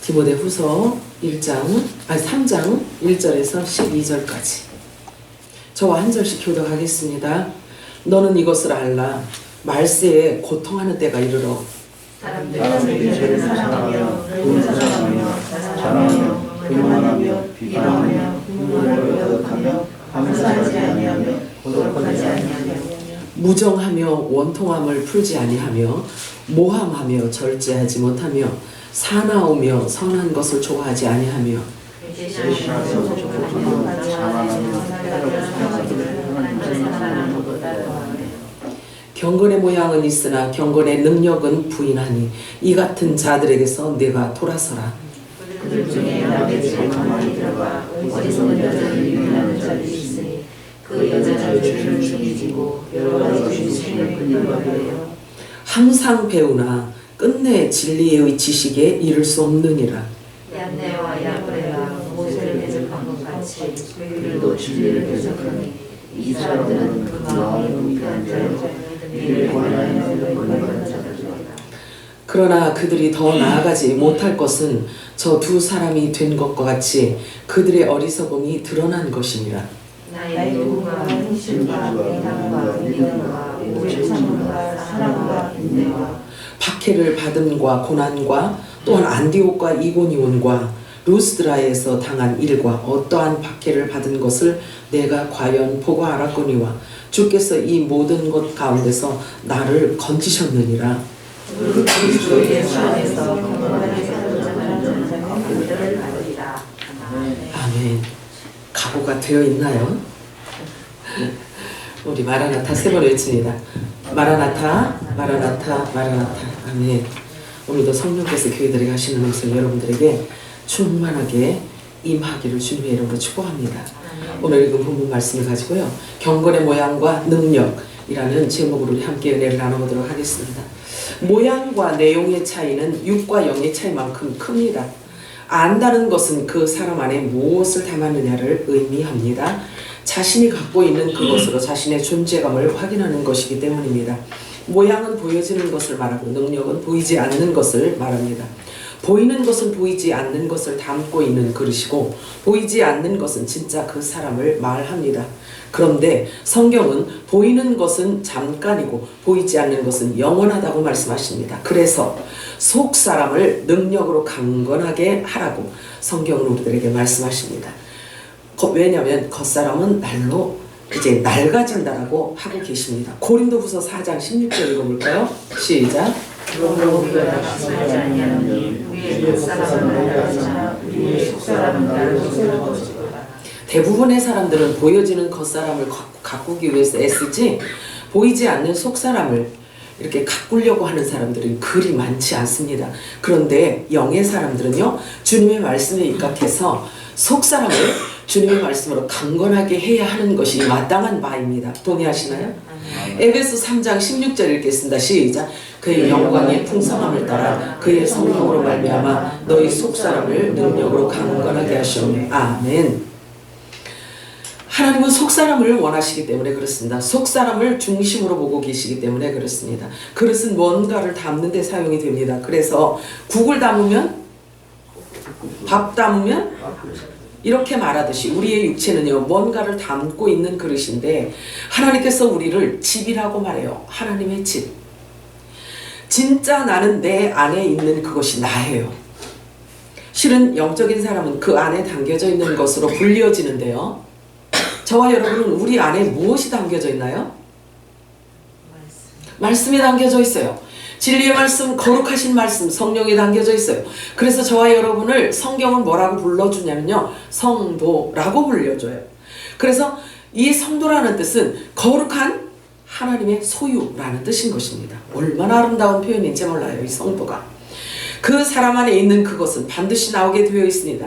디모데후서 3장 1절에서 12절까지 저와 한 절씩 교독하겠습니다. 너는 이것을 알라. 말세에 고통하는 때가 이르러 사람들이 죄를 사랑하며 사랑하며 자랑하며 교만하며 비방하며 부모를 거역하며 감사하지 아니하며 고독하지 아니하며 무정하며 원통함을 풀지 아니하며 모함하며 절제하지 못하며 사나우며 선한 것을 좋아하지 아니하며 경건의 모양은 있으나 경건의 능력은 부인하니 이 같은 자들에게서 내가 돌아서라. 그들 중에 남의 집에 가만히 들어가 어리석은 여자를 유인하는 자들이 있으니 그 여자의 죄를 죽이고 여러 가지 죄를 근거하여 항상 배우나 끝내 진리의 지식에 이를 수 없느니라. 얀네와 야브레가 모세를 대적한 것 같이 그들도 진리를 대적하니 이 사람들은 그 마음이 무익한 자여 이를 권하여 권하는 자들이다. 그러나 그들이 더 나아가지 못할 것은 저 두 사람이 된 것과 같이 그들의 어리석음이 드러난 것이니라. 나의 누구가 행실과 인함과 믿음과 오래 참음과 사랑과 인내와 박해를 받음과 고난과 또한 안디옥과 이고니온과 루스드라에서 당한 일과 어떠한 박해를 받은 것을 내가 과연 보고 알았거니와 주께서 이 모든 것 가운데서 나를 건지셨느니라. 그리스도 예수 안에서 평안하게 사는 그들을 받으리라. 아멘. 각오가 되어 있나요? 우리 마라나타 세 번 외칩니다. 마라나타, 마라나타, 마라나타. 아멘. 오늘도 성령께서 교회들에게 하시는 말씀 여러분들에게 충만하게 임하기를 주님의 이름으로 축복합니다. 오늘 읽은 본문 말씀을 가지고요. 경건의 모양과 능력이라는 제목으로 우리 함께 은혜를 나눠보도록 하겠습니다. 모양과 내용의 차이는 육과 영의 차이만큼 큽니다. 안다는 것은 그 사람 안에 무엇을 담았느냐를 의미합니다. 자신이 갖고 있는 그것으로 자신의 존재감을 확인하는 것이기 때문입니다. 모양은 보여지는 것을 말하고 능력은 보이지 않는 것을 말합니다. 보이는 것은 보이지 않는 것을 담고 있는 그릇이고 보이지 않는 것은 진짜 그 사람을 말합니다. 그런데 성경은 보이는 것은 잠깐이고 보이지 않는 것은 영원하다고 말씀하십니다. 그래서 속 사람을 능력으로 강건하게 하라고 성경은 우리들에게 말씀하십니다. 왜냐하면 겉사람은 날로 이제 낡아진다라고 하고 계십니다. 고린도후서 4장 16절 읽어볼까요? 시작. 그러므로 우리가 낙심하지 아니하노니 우리의 옛사람은 낡아지나 우리의 속사람은 날로 새로워지도다. 대부분의 사람들은 보여지는 겉사람을 가꾸기 위해서 애쓰지 보이지 않는 속사람을 이렇게 가꾸려고 하는 사람들은 그리 많지 않습니다. 그런데 영의 사람들은요, 주님의 말씀에 입각해서 속사람을 주님의 말씀으로 강건하게 해야 하는 것이 마땅한 바입니다. 동의하시나요? 에베소 3장 16절 읽겠습니다. 시작. 그의 영광의 풍성함을 따라 그의 성령으로 말미암아 너희 속사람을 능력으로 강건하게 하시오매. 아멘. 하나님은 속사람을 원하시기 때문에 그렇습니다. 속사람을 중심으로 보고 계시기 때문에 그렇습니다. 그릇은 뭔가를 담는 데 사용이 됩니다. 그래서 국을 담으면, 밥 담으면 이렇게 말하듯이 우리의 육체는요, 뭔가를 담고 있는 그릇인데 하나님께서 우리를 집이라고 말해요. 하나님의 집. 진짜 나는 내 안에 있는 그것이 나예요. 실은 영적인 사람은 그 안에 담겨져 있는 것으로 불리어지는데요. 저와 여러분은 우리 안에 무엇이 담겨져 있나요? 말씀이 담겨져 있어요. 진리의 말씀, 거룩하신 말씀, 성령이 담겨져 있어요. 그래서 저와 여러분을 성경은 뭐라고 불러주냐면요, 성도라고 불려줘요. 그래서 이 성도라는 뜻은 거룩한 하나님의 소유라는 뜻인 것입니다. 얼마나 아름다운 표현인지 몰라요, 이 성도가. 그 사람 안에 있는 그것은 반드시 나오게 되어 있습니다.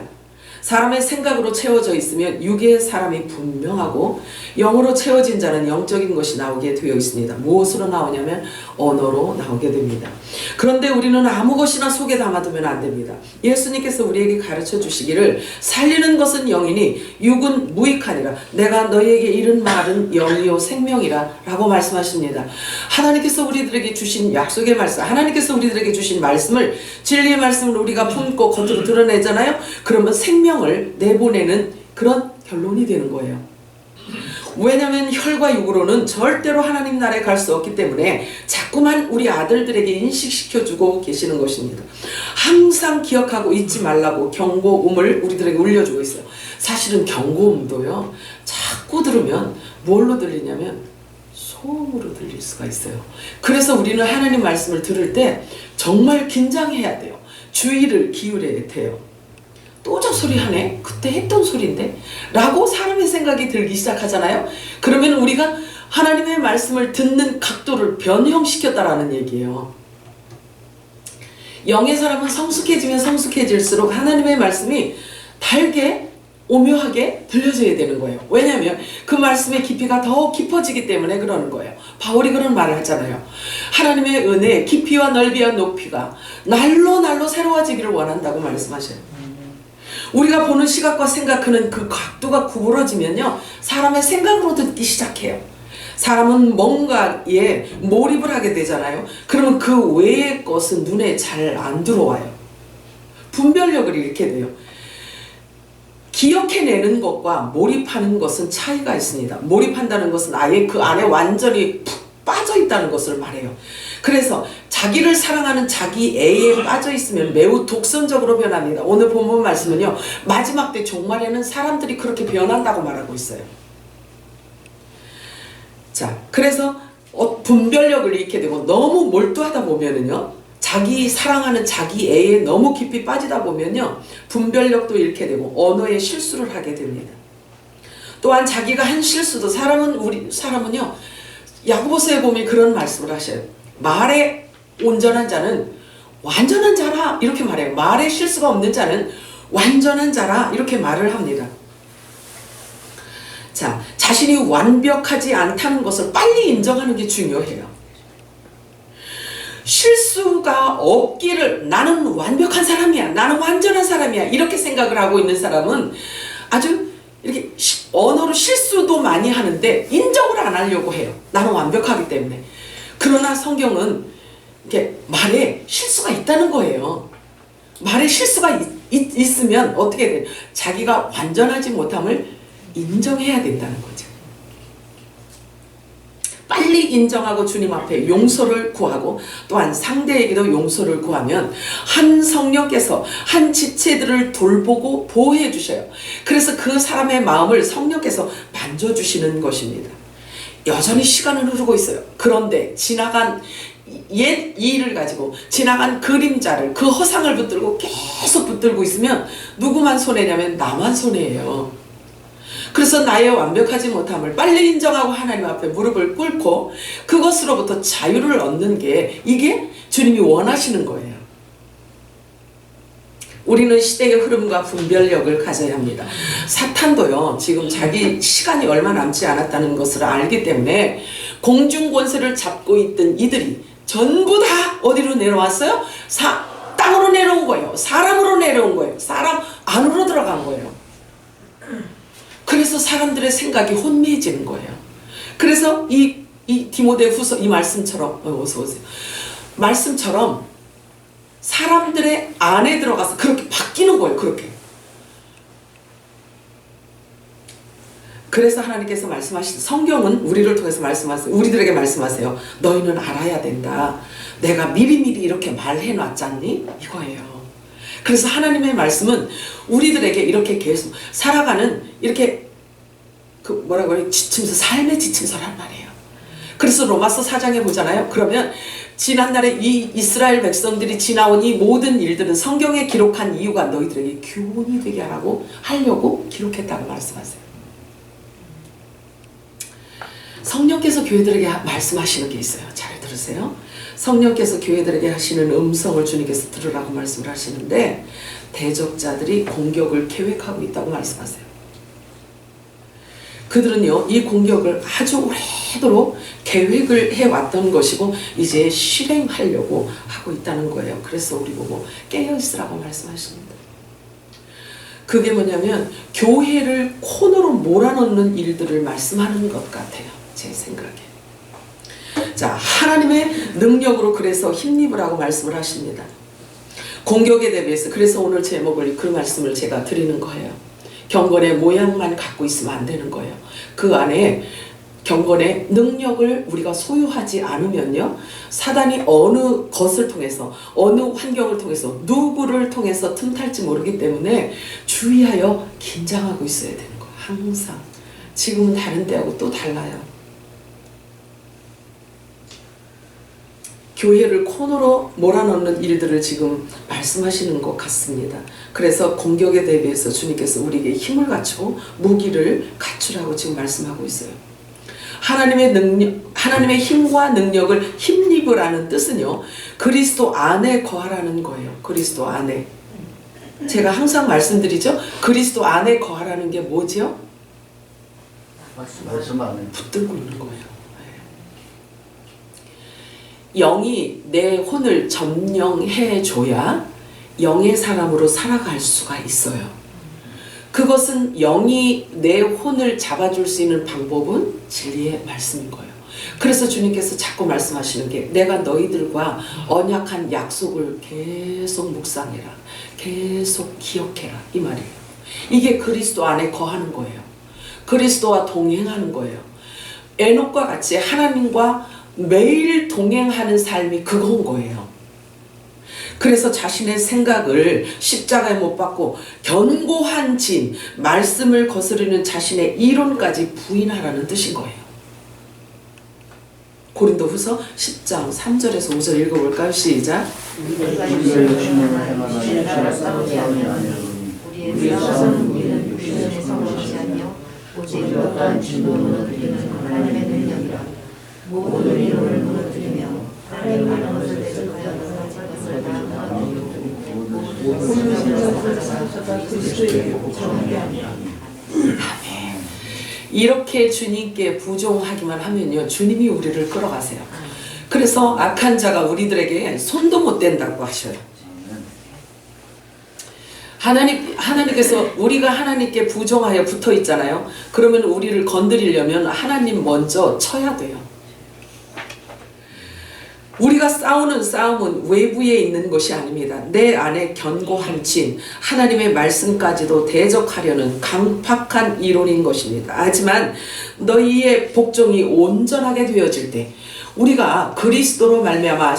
사람의 생각으로 채워져 있으면 육의 사람이 분명하고 영으로 채워진 자는 영적인 것이 나오게 되어 있습니다. 무엇으로 나오냐면 언어로 나오게 됩니다. 그런데 우리는 아무 것이나 속에 담아두면 안 됩니다. 예수님께서 우리에게 가르쳐 주시기를 살리는 것은 영이니 육은 무익하니라. 내가 너희에게 이른 말은 영이요 생명이라 라고 말씀하십니다. 하나님께서 우리들에게 주신 약속의 말씀, 하나님께서 우리들에게 주신 말씀을, 진리의 말씀을 우리가 품고 겉으로 드러내잖아요. 그러면 생명을 내보내는 그런 결론이 되는 거예요. 왜냐하면 혈과 육으로는 절대로 하나님 나라에 갈 수 없기 때문에 자꾸만 우리 아들들에게 인식시켜주고 계시는 것입니다. 항상 기억하고 잊지 말라고 경고음을 우리들에게 울려주고 있어요. 사실은 경고음도요, 자꾸 들으면 뭘로 들리냐면 소음으로 들릴 수가 있어요. 그래서 우리는 하나님 말씀을 들을 때 정말 긴장해야 돼요. 주의를 기울여야 돼요. 또 저 소리 하네? 그때 했던 소리인데? 라고 사람의 생각이 들기 시작하잖아요. 그러면 우리가 하나님의 말씀을 듣는 각도를 변형시켰다라는 얘기예요. 영의 사람은 성숙해지면 성숙해질수록 하나님의 말씀이 달게 오묘하게 들려져야 되는 거예요. 왜냐하면 그 말씀의 깊이가 더 깊어지기 때문에 그러는 거예요. 바울이 그런 말을 하잖아요. 하나님의 은혜, 깊이와 넓이와 높이가 날로 날로 새로워지기를 원한다고 말씀하셔요. 우리가 보는 시각과 생각하는 그 각도가 구부러지면요, 사람의 생각으로 듣기 시작해요. 사람은 뭔가에 몰입을 하게 되잖아요. 그러면 그 외의 것은 눈에 잘 안 들어와요. 분별력을 잃게 돼요. 기억해내는 것과 몰입하는 것은 차이가 있습니다. 몰입한다는 것은 아예 그 안에 완전히 푹 빠져있다는 것을 말해요. 그래서 자기를 사랑하는 자기 애에 빠져있으면 매우 독선적으로 변합니다. 오늘 본문 말씀은요, 마지막 때 종말에는 사람들이 그렇게 변한다고 말하고 있어요. 자, 그래서 분별력을 잃게 되고 너무 몰두하다 보면은요, 자기 사랑하는 자기 애에 너무 깊이 빠지다 보면요, 분별력도 잃게 되고 언어에 실수를 하게 됩니다. 또한 자기가 한 실수도 사람은요, 야고보서에 보면 그런 말씀을 하셔요. 말에 온전한 자는 완전한 자라 이렇게 말해요. 말에 실수가 없는 자는 완전한 자라 이렇게 말을 합니다. 자, 자신이 완벽하지 않다는 것을 빨리 인정하는 게 중요해요. 실수가 없기를, 나는 완벽한 사람이야, 나는 완전한 사람이야 이렇게 생각을 하고 있는 사람은 아주 이렇게 언어로 실수도 많이 하는데 인정을 안 하려고 해요. 나는 완벽하기 때문에. 그러나 성경은 이렇게 말에 실수가 있다는 거예요. 말에 실수가 있으면 어떻게 돼요? 자기가 완전하지 못함을 인정해야 된다는 거죠. 빨리 인정하고 주님 앞에 용서를 구하고 또한 상대에게도 용서를 구하면 한 성령께서 한 지체들을 돌보고 보호해 주셔요. 그래서 그 사람의 마음을 성령께서 만져주시는 것입니다. 여전히 시간은 흐르고 있어요. 그런데 지나간 옛 일을 가지고 지나간 그림자를, 그 허상을 붙들고 계속 붙들고 있으면 누구만 손해냐면 나만 손해예요. 그래서 나의 완벽하지 못함을 빨리 인정하고 하나님 앞에 무릎을 꿇고 그것으로부터 자유를 얻는 게, 이게 주님이 원하시는 거예요. 우리는 시대의 흐름과 분별력을 가져야 합니다. 사탄도요, 지금 자기 시간이 얼마 남지 않았다는 것을 알기 때문에 공중 권세를 잡고 있던 이들이 전부 다 어디로 내려왔어요? 땅으로 내려온 거예요. 사람으로 내려온 거예요. 사람 안으로 들어간 거예요. 그래서 사람들의 생각이 혼미해지는 거예요. 그래서 이 디모데후서 이 말씀처럼, 어서 오세요. 말씀처럼 사람들의 안에 들어가서 그렇게 바뀌는 거예요. 그렇게. 그래서 하나님께서 말씀하시는, 성경은 우리를 통해서 말씀하세요. 우리들에게 말씀하세요. 너희는 알아야 된다. 내가 미리미리 이렇게 말해놨잖니? 이거예요. 그래서 하나님의 말씀은 우리들에게 이렇게 계속 살아가는, 이렇게 뭐라고 해요? 지침서, 삶의 지침서란 말이에요. 그래서 로마서 4장에 보잖아요. 그러면 지난날에 이 이스라엘 백성들이 지나온 이 모든 일들은 성경에 기록한 이유가 너희들에게 교훈이 되게 하려고 기록했다고 말씀하세요. 성령께서 교회들에게 말씀하시는 게 있어요. 잘 들으세요. 성령께서 교회들에게 하시는 음성을 주님께서 들으라고 말씀을 하시는데, 대적자들이 공격을 계획하고 있다고 말씀하세요. 그들은요, 이 공격을 아주 오래도록 계획을 해왔던 것이고 이제 실행하려고 하고 있다는 거예요. 그래서 우리 보고 깨어있으라고 말씀하십니다. 그게 뭐냐면 교회를 코너로 몰아넣는 일들을 말씀하는 것 같아요. 제 생각에. 자, 하나님의 능력으로 그래서 힘입으라고 말씀을 하십니다. 공격에 대비해서. 그래서 오늘 제목을 그 말씀을 제가 드리는 거예요. 경건의 모양만 갖고 있으면 안 되는 거예요. 그 안에 경건의 능력을 우리가 소유하지 않으면요, 사단이 어느 것을 통해서, 어느 환경을 통해서, 누구를 통해서 틈탈지 모르기 때문에 주의하여 긴장하고 있어야 되는 거예요. 항상. 지금은 다른 때하고 또 달라요. 교회를 코너로 몰아넣는 일들을 지금 말씀하시는 것 같습니다. 그래서 공격에 대비해서 주님께서 우리에게 힘을 갖추고 무기를 갖추라고 지금 말씀하고 있어요. 하나님의 능력, 하나님의 힘과 능력을 힘입으라는 뜻은요, 그리스도 안에 거하라는 거예요. 그리스도 안에. 제가 항상 말씀드리죠. 그리스도 안에 거하라는 게 뭐죠? 말씀 안에 붙들고 있는 거예요. 영이 내 혼을 점령해줘야 영의 사람으로 살아갈 수가 있어요. 그것은 영이 내 혼을 잡아줄 수 있는 방법은 진리의 말씀인 거예요. 그래서 주님께서 자꾸 말씀하시는 게 내가 너희들과 언약한 약속을 계속 묵상해라. 계속 기억해라. 이 말이에요. 이게 그리스도 안에 거하는 거예요. 그리스도와 동행하는 거예요. 에녹과 같이 하나님과 매일 동행하는 삶이 그건 거예요. 그래서 자신의 생각을 십자가에 못 박고 견고한 진, 말씀을 거스르는 자신의 이론까지 부인하라는 뜻인 거예요. 고린도후서 10장 3절에서 5절 읽어볼까요? 시작. 우리의 싸움은 우리는 육신의 성질이 아니요 오직 어떠한 진노로 드리는 하나님의 능력이라. 모든 이론을 무너뜨리며 하나님 하는 것을 대적하여 가진 것을 다 이렇게 주님께 부종하기만 하면요, 주님이 우리를 끌어가세요. 그래서 악한 자가 우리들에게 손도 못 댄다고 하셔요. 하나님께서 우리가 하나님께 부종하여 붙어 있잖아요. 그러면 우리를 건드리려면 하나님 먼저 쳐야 돼요. 우리가 싸우는 싸움은 외부에 있는 것이 아닙니다. 내 안에 견고한 진, 하나님의 말씀까지도 대적하려는 강팍한 이론인 것입니다. 하지만 너희의 복종이 온전하게 되어질 때, 우리가 그리스도로 말미암아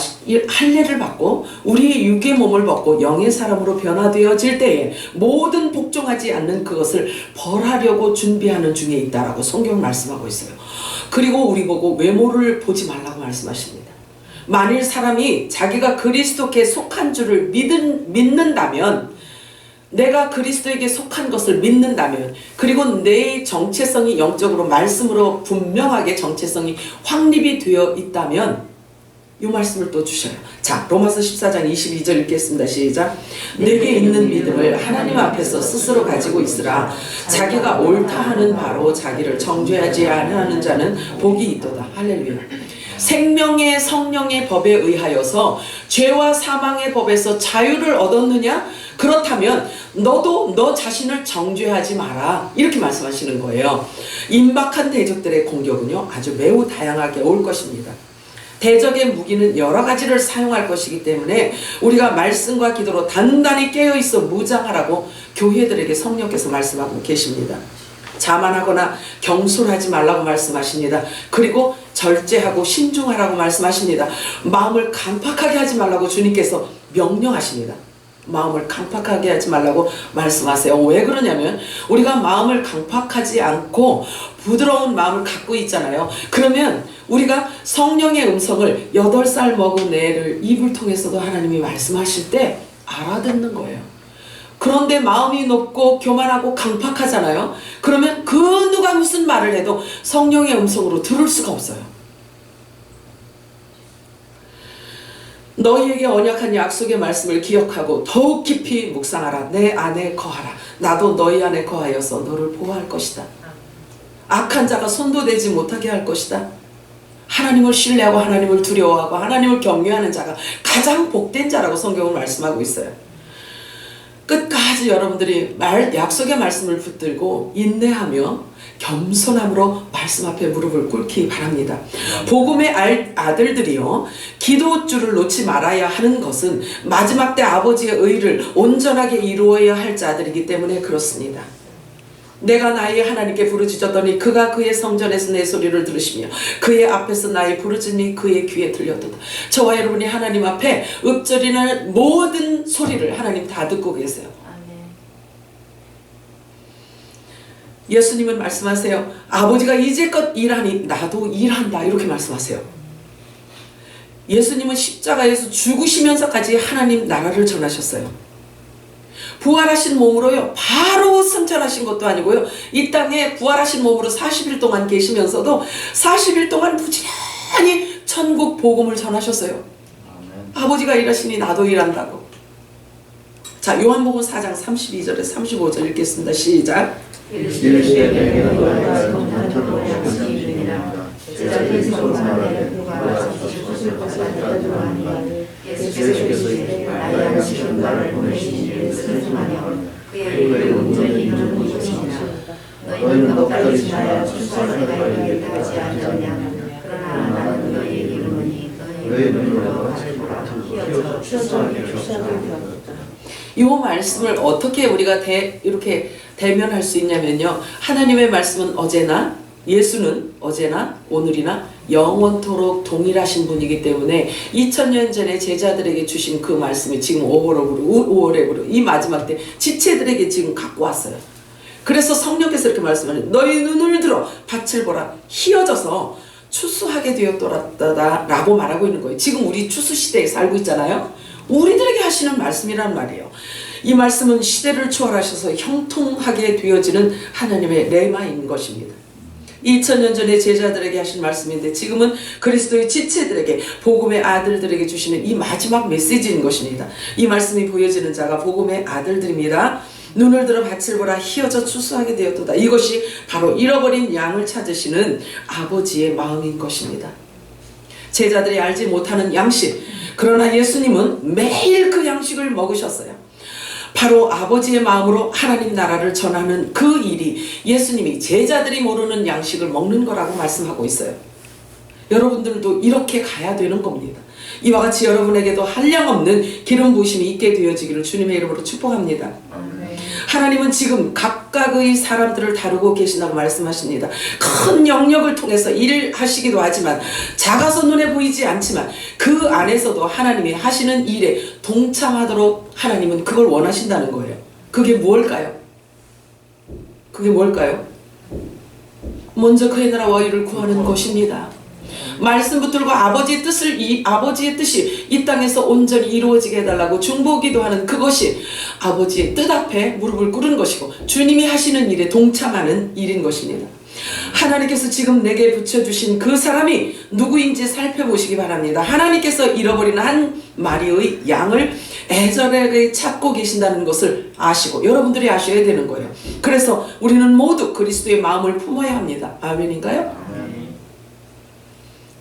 할례를 받고 우리의 육의 몸을 벗고 영의 사람으로 변화되어질 때에 모든 복종하지 않는 그것을 벌하려고 준비하는 중에 있다라고 성경 말씀하고 있어요. 그리고 우리 보고 외모를 보지 말라고 말씀하십니다. 만일 사람이 자기가 그리스도께 속한 줄을 믿는다면, 내가 그리스도에게 속한 것을 믿는다면, 그리고 내 정체성이 영적으로 말씀으로 분명하게 정체성이 확립이 되어 있다면 이 말씀을 또 주셔요. 자, 로마서 14장 22절 읽겠습니다. 시작. 내게 있는 믿음을 하나님 앞에서 스스로 가지고 있으라. 자기가 옳다 하는 바로 자기를 정죄하지 아니하는 자는 복이 있도다. 할렐루야. 생명의 성령의 법에 의하여서 죄와 사망의 법에서 자유를 얻었느냐? 그렇다면 너도 너 자신을 정죄하지 마라. 이렇게 말씀하시는 거예요. 임박한 대적들의 공격은요, 아주 매우 다양하게 올 것입니다. 대적의 무기는 여러 가지를 사용할 것이기 때문에 우리가 말씀과 기도로 단단히 깨어있어 무장하라고 교회들에게 성령께서 말씀하고 계십니다. 자만하거나 경솔하지 말라고 말씀하십니다. 그리고 절제하고 신중하라고 말씀하십니다. 마음을 강팍하게 하지 말라고 주님께서 명령하십니다. 마음을 강팍하게 하지 말라고 말씀하세요. 왜 그러냐면 우리가 마음을 강팍하지 않고 부드러운 마음을 갖고 있잖아요. 그러면 우리가 성령의 음성을 8살 먹은 애를 입을 통해서도 하나님이 말씀하실 때 알아듣는 거예요. 그런데 마음이 높고 교만하고 강팍하잖아요. 그러면 그 누가 무슨 말을 해도 성령의 음성으로 들을 수가 없어요. 너희에게 언약한 약속의 말씀을 기억하고 더욱 깊이 묵상하라. 내 안에 거하라. 나도 너희 안에 거하여서 너를 보호할 것이다. 악한 자가 손도 대지 못하게 할 것이다. 하나님을 신뢰하고 하나님을 두려워하고 하나님을 경외하는 자가 가장 복된 자라고 성경은 말씀하고 있어요. 끝까지 여러분들이 약속의 말씀을 붙들고 인내하며 겸손함으로 말씀 앞에 무릎을 꿇기 바랍니다. 복음의 아들들이요, 기도줄을 놓지 말아야 하는 것은 마지막 때 아버지의 의를 온전하게 이루어야 할 자들이기 때문에 그렇습니다. 내가 나의 하나님께 부르짖었더니 그가 그의 성전에서 내 소리를 들으시며 그의 앞에서 나의 부르짖음이 그의 귀에 들렸도다. 저와 여러분이 하나님 앞에 읊조리는 모든 소리를 하나님 다 듣고 계세요. 예수님은 말씀하세요. 아버지가 이제껏 일하니 나도 일한다, 이렇게 말씀하세요. 예수님은 십자가에서 죽으시면서까지 하나님 나라를 전하셨어요. 부활하신 몸으로요, 바로 승천하신 것도 아니고요, 이 땅에 부활하신 몸으로 40일 동안 계시면서도 40일 동안 부지런히 천국 복음을 전하셨어요. 아멘. 아버지가 일하시니 나도 일한다고. 자, 요한복음 4장 32절에 35절 읽겠습니다. 시작. 예수께서 이제 나의 양식은 나를 보내신 이를 승천하며 그의 온전히 이루는 것이니라. 너희는 너희가 지나야 출산을 가리게 하지 않느냐. 그러나 나는 너희에게 이르노니 너희 눈으로 같이 보라. 희어져 출산을 배웠다. 이 말씀을 어떻게 우리가 이렇게 대면할 수 있냐면요, 하나님의 말씀은 어제나, 예수는 어제나 오늘이나 영원토록 동일하신 분이기 때문에 2000년 전에 제자들에게 주신 그 말씀이 지금 오월에으로 이 마지막 때 지체들에게 지금 갖고 왔어요. 그래서 성령께서 이렇게 말씀하세요. 너희 눈을 들어 밭을 보라. 희어져서 추수하게 되었더라 라고 말하고 있는 거예요. 지금 우리 추수 시대에 살고 있잖아요. 우리들에게 하시는 말씀이란 말이에요. 이 말씀은 시대를 초월하셔서 형통하게 되어지는 하나님의 레마인 것입니다. 2000년 전에 제자들에게 하신 말씀인데 지금은 그리스도의 지체들에게, 복음의 아들들에게 주시는 이 마지막 메시지인 것입니다. 이 말씀이 보여지는 자가 복음의 아들들입니다. 눈을 들어 밭을 보라. 희어져 추수하게 되었도다. 이것이 바로 잃어버린 양을 찾으시는 아버지의 마음인 것입니다. 제자들이 알지 못하는 양식, 그러나 예수님은 매일 그 양식을 먹으셨어요. 바로 아버지의 마음으로 하나님 나라를 전하는 그 일이 예수님이 제자들이 모르는 양식을 먹는 거라고 말씀하고 있어요. 여러분들도 이렇게 가야 되는 겁니다. 이와 같이 여러분에게도 한량없는 기름 부으심이 있게 되어지기를 주님의 이름으로 축복합니다. 하나님은 지금 각각의 사람들을 다루고 계신다고 말씀하십니다. 큰 영역을 통해서 일하시기도 하지만, 작아서 눈에 보이지 않지만 그 안에서도 하나님이 하시는 일에 동참하도록 하나님은 그걸 원하신다는 거예요. 그게 뭘까요? 그게 뭘까요? 먼저 그의 나라와 의를 구하는 것입니다. 말씀 붙들고 아버지의 뜻이 이 땅에서 온전히 이루어지게 해달라고 중보기도하는 그것이 아버지의 뜻 앞에 무릎을 꿇은 것이고 주님이 하시는 일에 동참하는 일인 것입니다. 하나님께서 지금 내게 붙여주신 그 사람이 누구인지 살펴보시기 바랍니다. 하나님께서 잃어버린 한 마리의 양을 애절하게 찾고 계신다는 것을 아시고 여러분들이 아셔야 되는 거예요. 그래서 우리는 모두 그리스도의 마음을 품어야 합니다. 아멘인가요?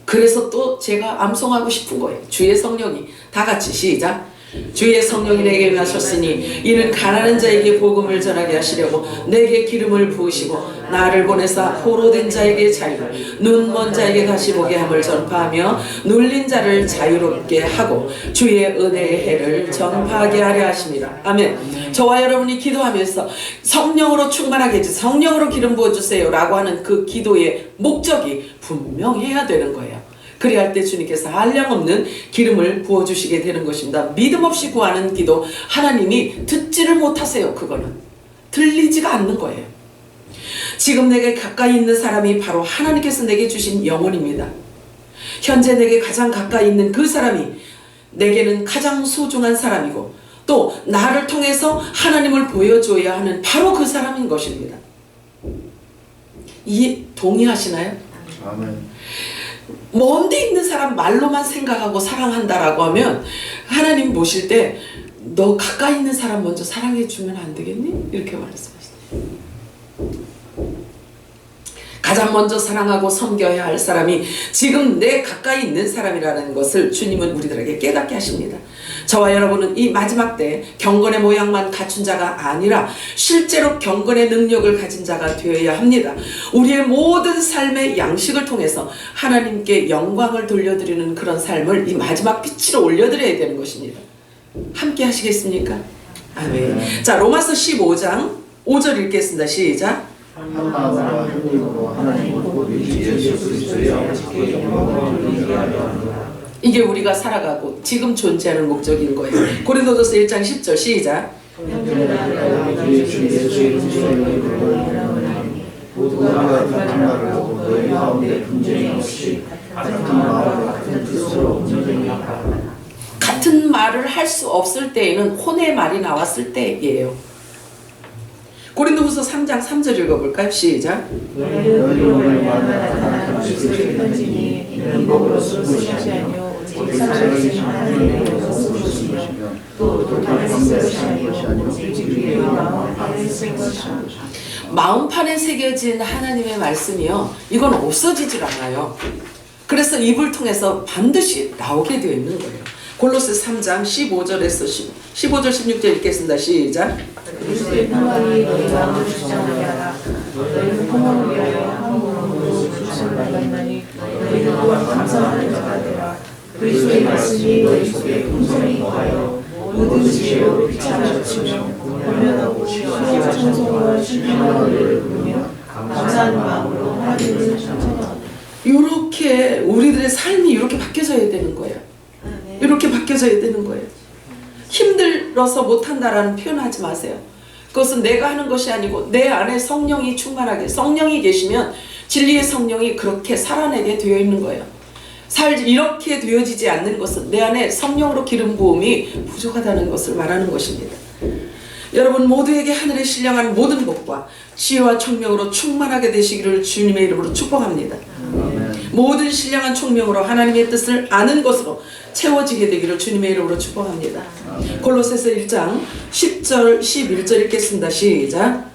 그래서 또 제가 암송하고 싶은 거예요. 주의 성령이, 다 같이 시작. 주의 성령이 내게 임하셨으니 이는 가난한 자에게 복음을 전하게 하시려고 내게 기름을 부으시고 나를 보내사 포로된 자에게 자유, 눈먼 자에게 다시 보게 함을 전파하며 눌린 자를 자유롭게 하고 주의 은혜의 해를 전파하게 하려 하십니다. 아멘. 저와 여러분이 기도하면서 성령으로 충만하게 해주세요, 성령으로 기름 부어주세요 라고 하는 그 기도의 목적이 분명해야 되는 거예요. 그리할 때 주님께서 한량없는 기름을 부어주시게 되는 것입니다. 믿음 없이 구하는 기도 하나님이 듣지를 못하세요. 그거는 들리지가 않는 거예요. 지금 내게 가까이 있는 사람이 바로 하나님께서 내게 주신 영혼입니다. 현재 내게 가장 가까이 있는 그 사람이 내게는 가장 소중한 사람이고 또 나를 통해서 하나님을 보여줘야 하는 바로 그 사람인 것입니다. 동의하시나요? 아멘. 먼데 있는 사람 말로만 생각하고 사랑한다라고 하면 하나님 보실 때 너 가까이 있는 사람 먼저 사랑해 주면 안 되겠니? 이렇게 말씀하시죠. 가장 먼저 사랑하고 섬겨야 할 사람이 지금 내 가까이 있는 사람이라는 것을 주님은 우리들에게 깨닫게 하십니다. 저와 여러분은 이 마지막 때 경건의 모양만 갖춘 자가 아니라 실제로 경건의 능력을 가진 자가 되어야 합니다. 우리의 모든 삶의 양식을 통해서 하나님께 영광을 돌려드리는 그런 삶을 이 마지막 빛으로 올려드려야 되는 것입니다. 함께 하시겠습니까? 아멘. 자, 로마서 15장 5절 읽겠습니다. 시작. 한 마음과 한 입으로 하나님을 곧 예수 그리스도의 아버지께 영광을 돌리게 하려 합니다. 이게 우리가 살아가고 지금 존재하는 목적인 거예요. 고린도전서 1장 10절 시작. 모두가 같은 말을 하고 너희 가운데 분쟁이 없이 같은 마음으로 같은 뜻으로 온전히 하라. 같은 말을 할 수 없을 때에는 혼의 말이 나왔을 때예요. 고린도후서 3장 3절 읽어볼까요? 시작. 너희 오늘만 나타난 그리스도의 편지니 이는 법으로 쓴 것이 아니요 오직 살아계신 하나님의 영으로 쓴 것이며 또 다른 것이 아니요 오직 우리의 마음판에 쓴 것이며. 마음판에 새겨진 하나님의 말씀이요, 이건 없어지질 않아요. 그래서 입을 통해서 반드시 나오게 되어 있는 거예요. 골로새 3장 15절에서 15절 16절 읽겠습니다. 시작. 그리스도의 평강이 너희 마음을 주장하게 하라. 너희는 평강을 위하여 한 몸으로 주심을 받았나니 너희는 또한 감사하는 자가 되라. 그리스도의 말씀이 너희 속에 풍성히 거하여 모든 지혜로 비참하시며 권면하고 시와 찬송과 신령한 노래를 부르며 감사하는 마음으로 하나님을 찬송하라. 이렇게 우리들의 삶이 이렇게 바뀌어져야 되는 거예요. 이렇게 바뀌어져야 되는 거예요. 힘들어서 못한다라는 표현하지 마세요. 그것은 내가 하는 것이 아니고 내 안에 성령이 충만하게, 성령이 계시면 진리의 성령이 그렇게 살아내게 되어 있는 거예요. 이렇게 되어지지 않는 것은 내 안에 성령으로 기름 부음이 부족하다는 것을 말하는 것입니다. 여러분 모두에게 하늘에 신령한 모든 복과 지혜와 총명으로 충만하게 되시기를 주님의 이름으로 축복합니다. 모든 신령한 총명으로 하나님의 뜻을 아는 것으로 채워지게 되기를 주님의 이름으로 축복합니다. 골로새서 1장 10절 11절 읽겠습니다. 시작.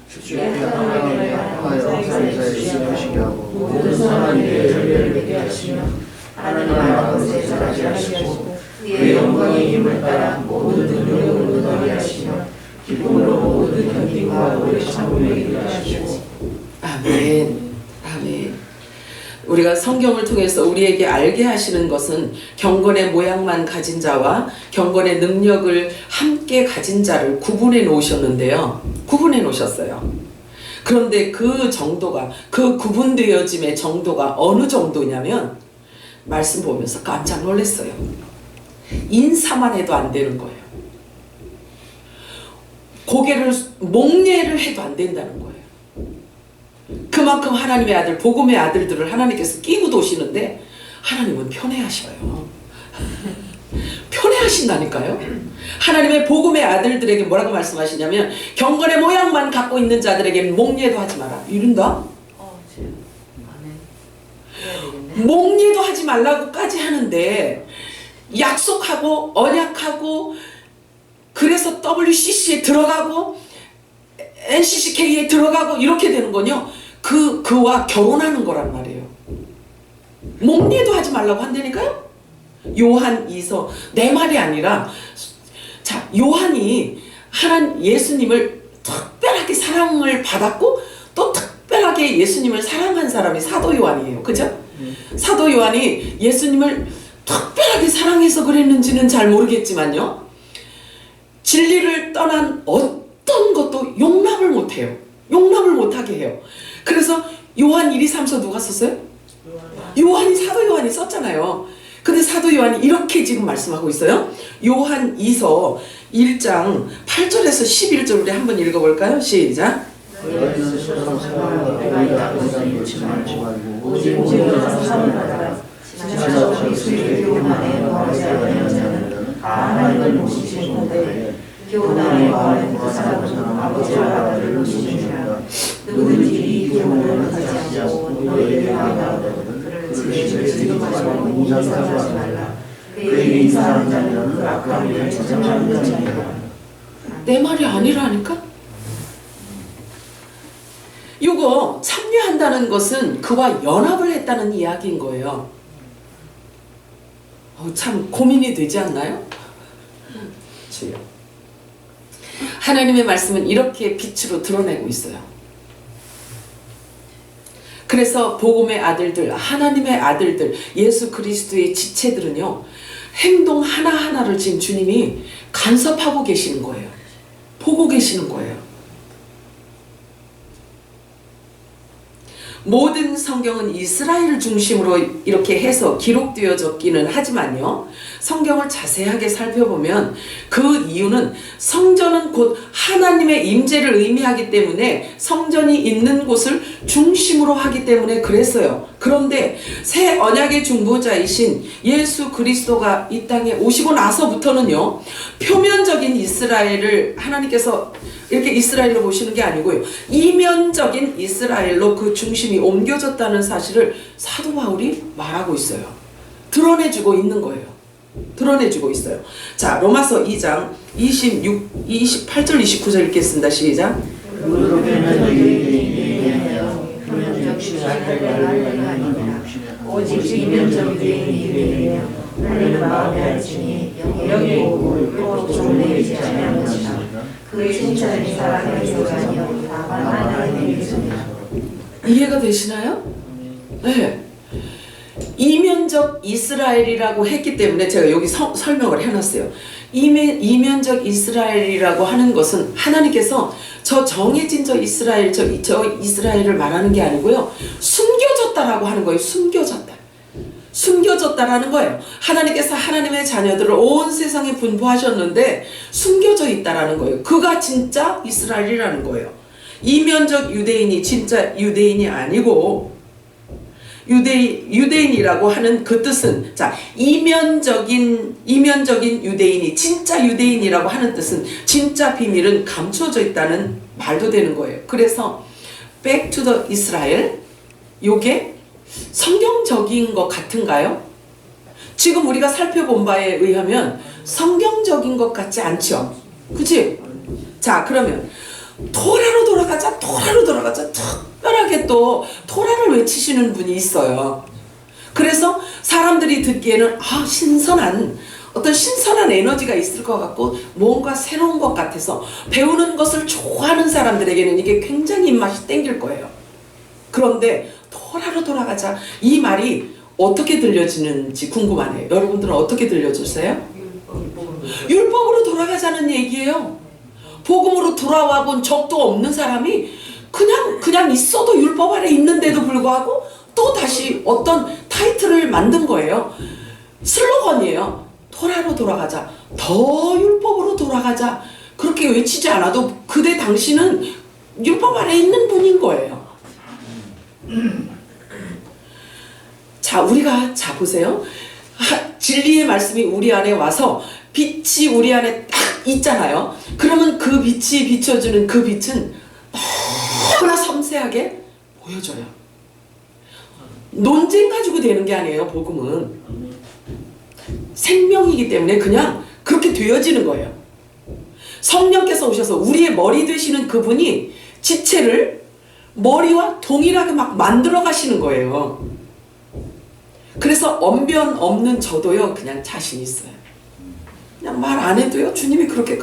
모든 사람에게 열매를 맺게 하시며 하나님 아버지의 자라게 하시고 그의 영광의 힘을 따라 모든 능력으로 너희 하시며 기쁨으로 모든 견dim과 노래 참음에 이르게 하시고. 아멘. 아멘. 우리가 성경을 통해서 우리에게 알게 하시는 것은 경건의 모양만 가진 자와 경건의 능력을 함께 가진 자를 구분해 놓으셨는데요. 구분해 놓으셨어요. 그런데 그 정도가, 그 구분되어짐의 정도가 어느 정도냐면 말씀 보면서 깜짝 놀랐어요. 인사만 해도 안 되는 거예요. 고개를 목례를 해도 안 된다는 거예요. 그만큼 하나님의 아들, 복음의 아들들을 하나님께서 끼고 도시는데 하나님은 편애하셔요. 편애하신다니까요. 하나님의 복음의 아들들에게 뭐라고 말씀하시냐면 경건의 모양만 갖고 있는 자들에게는 목례도 하지 마라. 이른다? 목례도 하지 말라고까지 하는데 약속하고 언약하고 그래서 WCC에 들어가고 NCCK에 들어가고 이렇게 되는 건요, 그와 결혼하는 거란 말이에요. 목례도 하지 말라고 한다니까요. 요한 2서 내 말이 아니라, 자, 요한이 예수님을 특별하게 사랑을 받았고 또 특별하게 예수님을 사랑한 사람이 사도 요한이에요. 그죠? 사도 요한이 예수님을 특별하게 사랑해서 그랬는지는 잘 모르겠지만요, 진리를 떠난 어떤 것도 용납을 못해요. 용납을 못하게 해요. 그래서 요한 1, 2, 3서 누가 썼어요? 사도 요한이 썼잖아요. 근데 사도 요한이 이렇게 지금 말씀하고 있어요. 요한 2서 1장 8절에서 11절 우리 한번 읽어볼까요? 시작. 너희는 스스로 사랑하고 너희가 항상 놓지 말고 오직 사랑을 받아라. 지나서 그리스도의 교훈 안에 거하지 아니하는 자는 다 하나님을 모시지 못해 교훈 안에 거하는 그 사람은 아버지와 아들을 모시니라. 누구든지 이 교훈을 하지 않고 너희에게 말하거든 그를 지금 말하고 인사하지 말라. 그에게 인사하는 자는 그 악함을 찾아가는 자니라. 내 말이 아니라니까? 요거 참여한다 사랑한다는 것은 그와 연합을 했다는 이야기인 거예요. 참 고민이 되지 않나요? 주여. 하나님의 말씀은 이렇게 빛으로 드러내고 있어요. 그래서 복음의 아들들, 하나님의 아들들, 예수 그리스도의 지체들은요, 행동 하나하나를 지금 주님이 간섭하고 계시는 거예요. 보고 계시는 거예요. 모든 성경은 이스라엘을 중심으로 이렇게 해서 기록되어졌기는 하지만요, 성경을 자세하게 살펴보면 그 이유는 성전은 곧 하나님의 임재를 의미하기 때문에 성전이 있는 곳을 중심으로 하기 때문에 그랬어요. 그런데 새 언약의 중보자이신 예수 그리스도가 이 땅에 오시고 나서부터는요, 표면적인 이스라엘을 하나님께서 이렇게 이스라엘로 보시는 게 아니고요, 이면적인 이스라엘로 그 중심이 옮겨졌다는 사실을 사도 바울이 말하고 있어요. 드러내주고 있는 거예요. 드러내주고 있어요. 자, 로마서 2장 28절 29절 읽겠습니다. 시작. 오직 이면적 유대인이며 나는 마음에 알지니 영이 오고 또 종례이지 아니한 것이라. 그의 칭찬이 사람의 기도가 아니요 다만 하나님의 기도니라. 이해가 되시나요? 네. 이면적 이스라엘이라고 했기 때문에 제가 여기 설명을 해놨어요. 이면적 이스라엘이라고 하는 것은 하나님께서 저 정해진 저 이스라엘을 말하는 게 아니고요, 숨겨졌다라고 하는 거예요. 숨겨졌다라는 거예요. 하나님께서 하나님의 자녀들을 온 세상에 분포하셨는데 숨겨져 있다라는 거예요. 그가 진짜 이스라엘이라는 거예요. 이면적 유대인이 진짜 유대인이 아니고, 유대인이라고 하는 그 뜻은, 자, 이면적인 유대인이 진짜 유대인이라고 하는 뜻은 진짜 비밀은 감춰져 있다는 말도 되는 거예요. 그래서 back to the Israel, 요게 성경적인 것 같은가요? 지금 우리가 살펴본 바에 의하면 성경적인 것 같지 않죠? 그치? 자, 그러면 토라로 돌아가자. 특별하게 또 토라를 외치시는 분이 있어요. 그래서 사람들이 듣기에는 어떤 신선한 에너지가 있을 것 같고 뭔가 새로운 것 같아서 배우는 것을 좋아하는 사람들에게는 이게 굉장히 입맛이 땡길 거예요. 그런데 토라로 돌아가자, 이 말이 어떻게 들려지는지 궁금하네요. 여러분들은 어떻게 들려주세요? 율법으로 돌아가자는 얘기예요. 복음으로 돌아와 본 적도 없는 사람이 그냥 있어도 율법 아래 있는데도 불구하고 또 다시 어떤 타이틀을 만든 거예요. 슬로건이에요. 토라로 돌아가자, 더 율법으로 돌아가자. 그렇게 외치지 않아도 그대 당신은 율법 아래 있는 분인 거예요. 자, 보세요. 진리의 말씀이 우리 안에 와서 빛이 우리 안에 딱 있잖아요. 그러면 그 빛이 비춰주는 그 빛은 너무나 섬세하게 보여져요. 논쟁 가지고 되는 게 아니에요. 복음은 생명이기 때문에 그냥 그렇게 되어지는 거예요. 성령께서 오셔서 우리의 머리 되시는 그분이 지체를 머리와 동일하게 막 만들어 가시는 거예요. 그래서 언변 없는 저도요, 그냥 자신 있어요. 그냥 말 안 해도요, 주님이 그렇게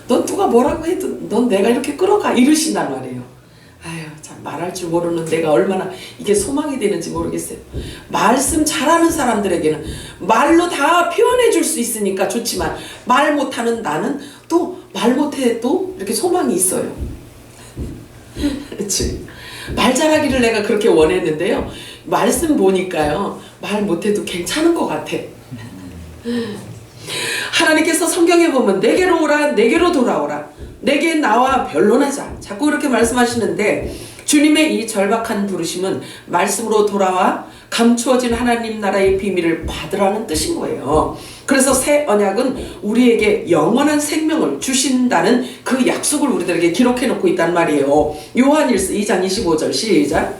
넌 누가 뭐라고 해도 넌 내가 이렇게 끌어가 이러신단 말이에요. 아유, 참 말할 줄 모르는 내가 얼마나 이게 소망이 되는지 모르겠어요. 말씀 잘하는 사람들에게는 말로 다 표현해 줄 수 있으니까 좋지만 말 못하는 나는 또 말 못해도 이렇게 소망이 있어요. 그치? 말 잘하기를 내가 그렇게 원했는데요, 말씀 보니까요, 말 못해도 괜찮은 것 같아. 하나님께서 성경에 보면 내게로 오라, 내게로 돌아오라, 내게 나와 변론하자, 자꾸 그렇게 말씀하시는데, 주님의 이 절박한 부르심은 말씀으로 돌아와 감추어진 하나님 나라의 비밀을 받으라는 뜻인 거예요. 그래서 새 언약은 우리에게 영원한 생명을 주신다는 그 약속을 우리들에게 기록해 놓고 있단 말이에요. 요한일서 2장 25절 시작.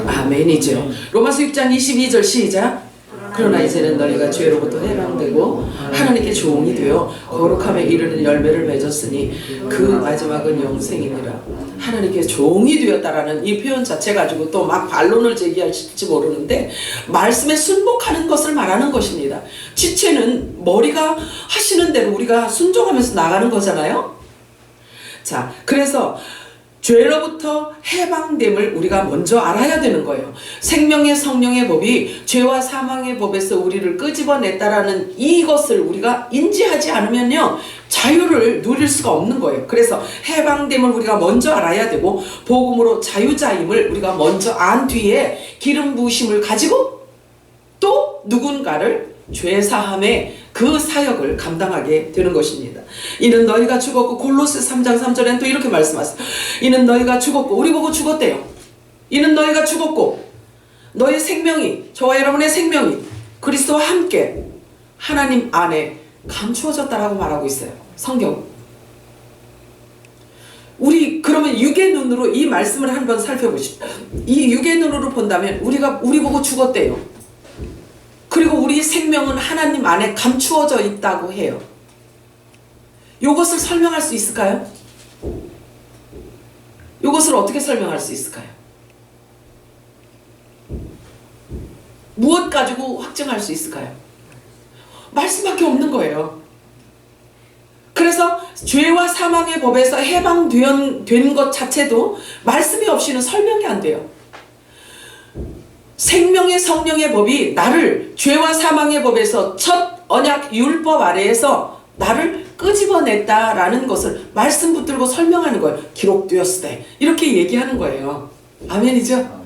아멘이죠. 로마서 6장 22절 시작. 그러나 이제는 너희가 죄로부터 해방되고 하나님께 종이 되어 거룩함에 이르는 열매를 맺었으니 그 마지막은 영생이니라. 하나님께 종이 되었다라는 이 표현 자체 가지고 또 막 반론을 제기할지 모르는데 말씀에 순복하는 것을 말하는 것입니다. 지체는 머리가 하시는 대로 우리가 순종하면서 나가는 거잖아요. 자, 그래서 죄로부터 해방됨을 우리가 먼저 알아야 되는 거예요. 생명의 성령의 법이 죄와 사망의 법에서 우리를 끄집어냈다라는 이것을 우리가 인지하지 않으면요, 자유를 누릴 수가 없는 거예요. 그래서 해방됨을 우리가 먼저 알아야 되고 복음으로 자유자임을 우리가 먼저 안 뒤에 기름 부으심을 가지고 또 누군가를 죄사함의 그 사역을 감당하게 되는 것입니다. 이는 너희가 죽었고, 골로새 3장 3절에는 또 이렇게 말씀하세요. 이는 너희가 죽었고, 우리 보고 죽었대요. 이는 너희가 죽었고 너희 생명이, 저와 여러분의 생명이 그리스도와 함께 하나님 안에 감추어졌다라고 말하고 있어요. 성경. 우리 그러면 육의 눈으로 이 말씀을 한번 살펴보십시오. 이 육의 눈으로 본다면 우리 보고 죽었대요. 그리고 우리 생명은 하나님 안에 감추어져 있다고 해요. 이것을 설명할 수 있을까요? 이것을 어떻게 설명할 수 있을까요? 무엇 가지고 확증할 수 있을까요? 말씀밖에 없는 거예요. 그래서 죄와 사망의 법에서 해방된 것 자체도 말씀이 없이는 설명이 안 돼요. 생명의 성령의 법이 나를 죄와 사망의 법에서 첫 언약 율법 아래에서 나를 끄집어냈다라는 것을 말씀 붙들고 설명하는 거예요. 기록되었으되 이렇게 얘기하는 거예요. 아멘이죠?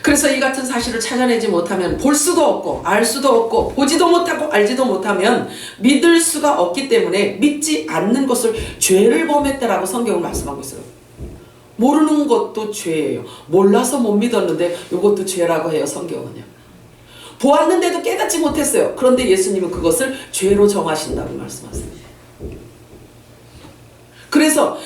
그래서 이 같은 사실을 찾아내지 못하면 볼 수도 없고 알 수도 없고 보지도 못하고 알지도 못하면 믿을 수가 없기 때문에 믿지 않는 것을 죄를 범했다라고 성경은 말씀하고 있어요. 모르는 것도 죄예요. 몰라서 못 믿었는데 이것도 죄라고 해요. 성경은요. 보았는데도 깨닫지 못했어요. 그런데 예수님은 그것을 죄로 정하신다고 말씀하세요. 그래서